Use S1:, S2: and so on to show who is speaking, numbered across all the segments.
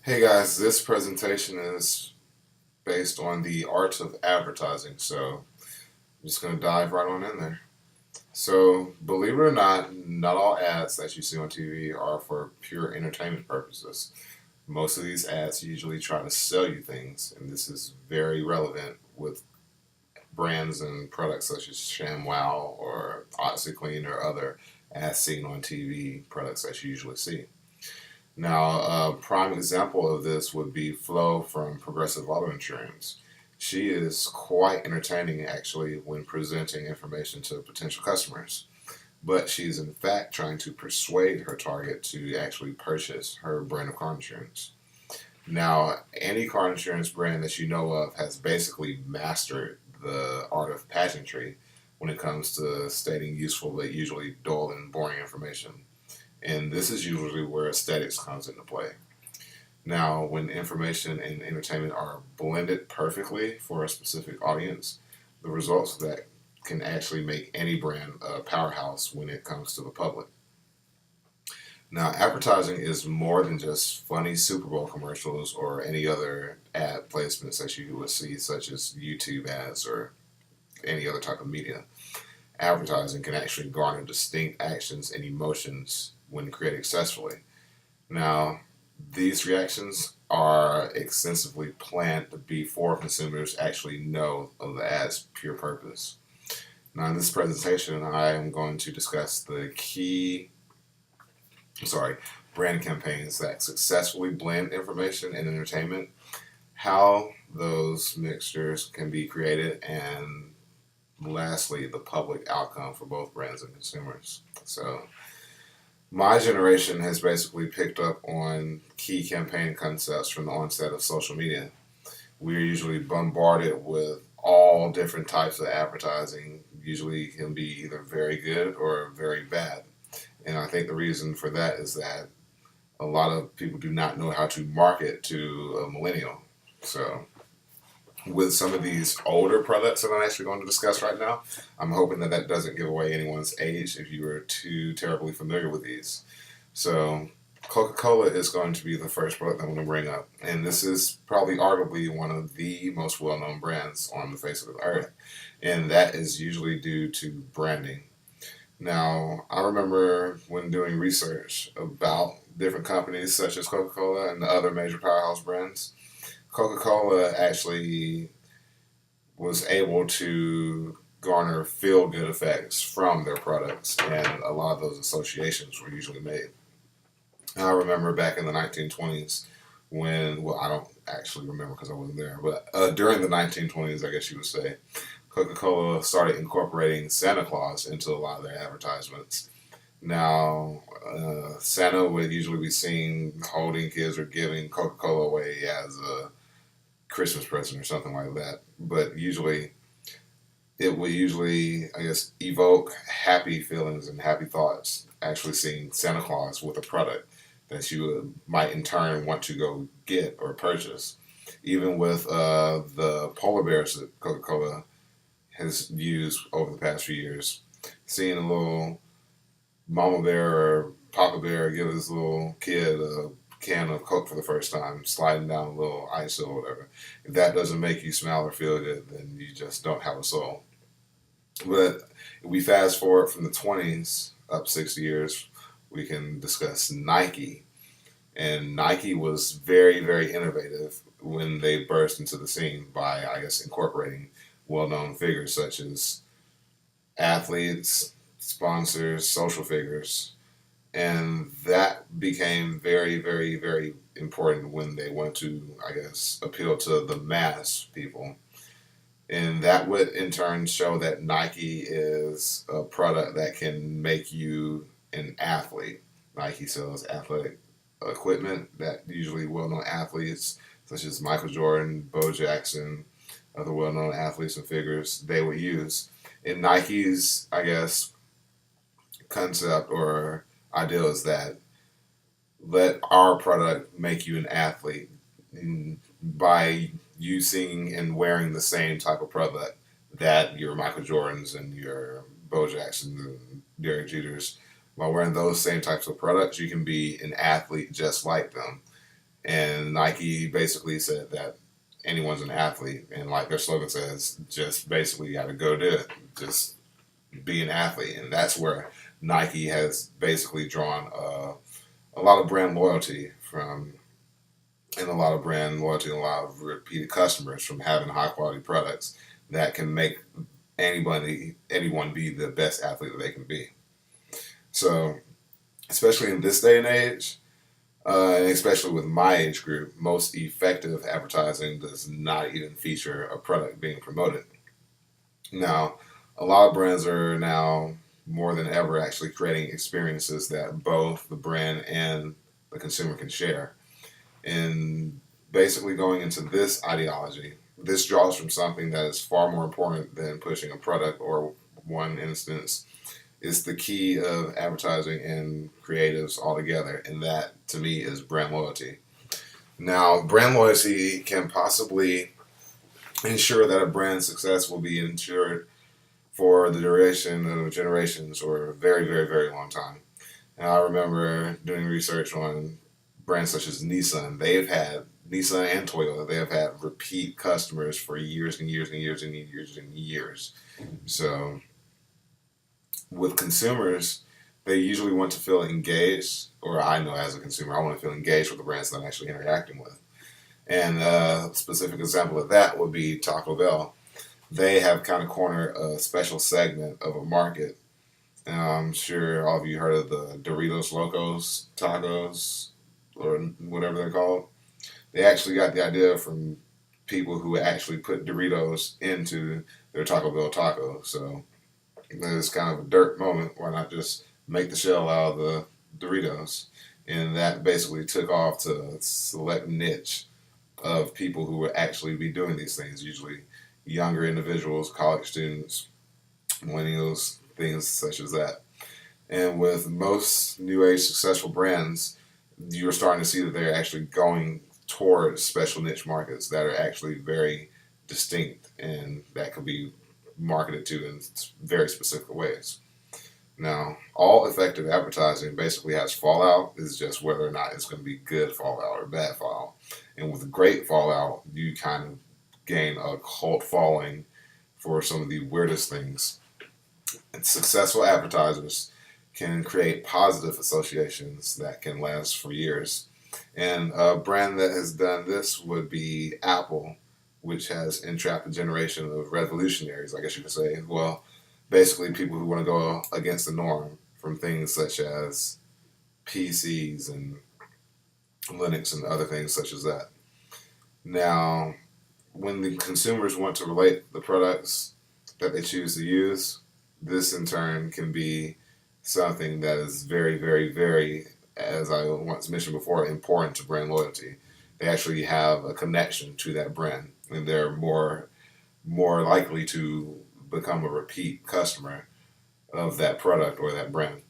S1: Hey guys, this presentation is based on the art of advertising, so I'm just going to dive right on in there. So, believe it or not all ads that you see on TV are for pure entertainment purposes. Most of these ads usually try to sell you things, and this is very relevant with brands and products such as ShamWow or OxyClean or other ads seen on TV products that you usually see. Now, a prime example of this would be Flo from Progressive Auto Insurance. She is quite entertaining actually when presenting information to potential customers, but she's in fact trying to persuade her target to actually purchase her brand of car insurance. Now, any car insurance brand that you know of has basically mastered the art of pageantry when it comes to stating useful but usually dull and boring information. And this is usually where aesthetics comes into play. Now, when information and entertainment are blended perfectly for a specific audience, the results of that can actually make any brand a powerhouse when it comes to the public. Now, advertising is more than just funny Super Bowl commercials or any other ad placements that you would see, such as YouTube ads or any other type of media. Advertising can actually garner distinct actions and emotions when created successfully. Now, these reactions are extensively planned before consumers actually know of the ad's pure purpose. Now, in this presentation, I am going to discuss the brand campaigns that successfully blend information and entertainment, how those mixtures can be created, and lastly, the public outcome for both brands and consumers. So, my generation has basically picked up on key campaign concepts from the onset of social media. We're usually bombarded with all different types of advertising, usually can be either very good or very bad. And I think the reason for that is that a lot of people do not know how to market to a millennial. So, with some of these older products that I'm actually going to discuss right now, I'm hoping that that doesn't give away anyone's age if you are too terribly familiar with these. So, Coca-Cola is going to be the first product I'm going to bring up, and this is probably arguably one of the most well-known brands on the face of the earth, and that is usually due to branding. Now, I remember when doing research about different companies such as Coca-Cola and the other major powerhouse brands, Coca-Cola actually was able to garner feel good effects from their products, and a lot of those associations were usually made. I remember back in the 1920s when, well, I don't actually remember because I wasn't there, but during the 1920s, I guess you would say, Coca-Cola started incorporating Santa Claus into a lot of their advertisements. Now, Santa would usually be seen holding kids or giving Coca-Cola away as a Christmas present or something like that. But usually, it would usually, I guess, evoke happy feelings and happy thoughts. Actually, seeing Santa Claus with a product that you might in turn want to go get or purchase. Even with the polar bears that Coca Cola has used over the past few years, seeing a little mama bear or papa bear give his little kid a can of Coke for the first time, sliding down a little ice or whatever. If that doesn't make you smile or feel good, then you just don't have a soul. But if we fast forward from the 20s up 60 years, we can discuss Nike. And Nike was very, very innovative when they burst into the scene by, I guess, incorporating well known figures such as athletes, sponsors, social figures. And that became very, very, very important when they went to, I guess, appeal to the mass people. And that would in turn show that Nike is a product that can make you an athlete. Nike sells athletic equipment that usually well known athletes such as Michael Jordan, Bo Jackson, other well known athletes and figures they would use. And Nike's, I guess, concept or ideal is that let our product make you an athlete by using and wearing the same type of product that your Michael Jordans and your Bo Jacksons and Derek Jeters, by wearing those same types of products, you can be an athlete just like them. And Nike basically said that anyone's an athlete, and like their slogan says, just basically got to go do it, just be an athlete, and that's where Nike has basically drawn a lot of brand loyalty from, and a lot of brand loyalty, and a lot of repeated customers from having high quality products that can make anyone be the best athlete that they can be. So, especially in this day and age, and especially with my age group, most effective advertising does not even feature a product being promoted. Now, a lot of brands are now more than ever actually creating experiences that both the brand and the consumer can share. And basically, going into this ideology, this draws from something that is far more important than pushing a product or one instance. It's the key of advertising and creatives altogether, and that to me is brand loyalty. Now, brand loyalty can possibly ensure that a brand's success will be ensured for the duration of generations or a very, very, very long time. And I remember doing research on brands such as Nissan. They've had Nissan and Toyota. They have had repeat customers for years and years and years and years and years. So with consumers, they usually want to feel engaged, or I know as a consumer, I want to feel engaged with the brands that I'm actually interacting with. And a specific example of that would be Taco Bell. They have kind of cornered a special segment of a market. And I'm sure all of you heard of the Doritos Locos Tacos, or whatever they're called. They actually got the idea from people who actually put Doritos into their Taco Bell taco. So it's kind of a dirt moment. Why not just make the shell out of the Doritos? And that basically took off to a select niche of people who would actually be doing these things, usually younger individuals, college students, millennials, things such as that. And with most new age successful brands, you're starting to see that they're actually going towards special niche markets that are actually very distinct and that could be marketed to in very specific ways. Now, all effective advertising basically has fallout. It's just whether or not it's going to be good fallout or bad fallout. And with great fallout, you kind of gain a cult following for some of the weirdest things. And successful advertisers can create positive associations that can last for years. And a brand that has done this would be Apple, which has entrapped a generation of revolutionaries, I guess you could say. Well, basically people who want to go against the norm from things such as PCs and Linux and other things such as that. Now, when the consumers want to relate the products that they choose to use, this in turn can be something that is very, very, very, as I once mentioned before, important to brand loyalty. They actually have a connection to that brand, and they're more likely to become a repeat customer of that product or that brand.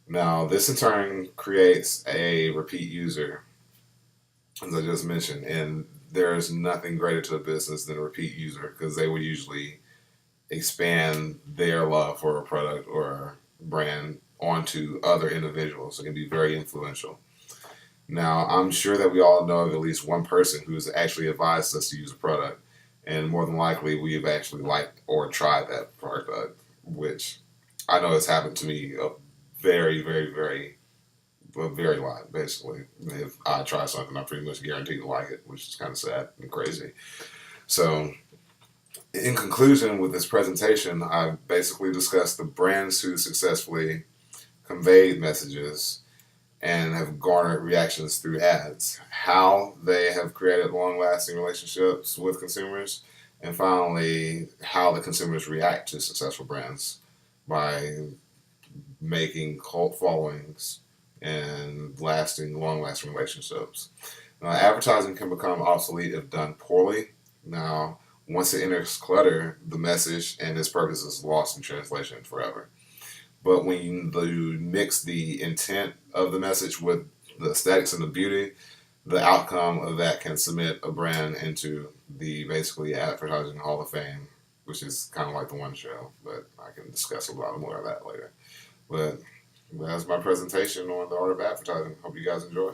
S1: Now, this in turn creates a repeat user, as I just mentioned, and there's nothing greater to a business than a repeat user because they will usually expand their love for a product or a brand onto other individuals. It can be very influential. Now, I'm sure that we all know of at least one person who has actually advised us to use a product, and more than likely we have actually liked or tried that product, which I know has happened to me a very, very, very, a very lot, basically. If I try something, I pretty much guarantee to like it, which is kind of sad and crazy. So, in conclusion, with this presentation, I basically discussed the brands who successfully conveyed messages and have garnered reactions through ads, how they have created long-lasting relationships with consumers, and finally, how the consumers react to successful brands by making cult followings and long-lasting relationships. Now, advertising can become obsolete if done poorly. Now, once it enters clutter, the message and its purpose is lost in translation forever. But when you mix the intent of the message with the aesthetics and the beauty, the outcome of that can submit a brand into the basically advertising hall of fame, which is kind of like the one show, but I can discuss a lot more of that later. But that's my presentation on the art of advertising. Hope you guys enjoy.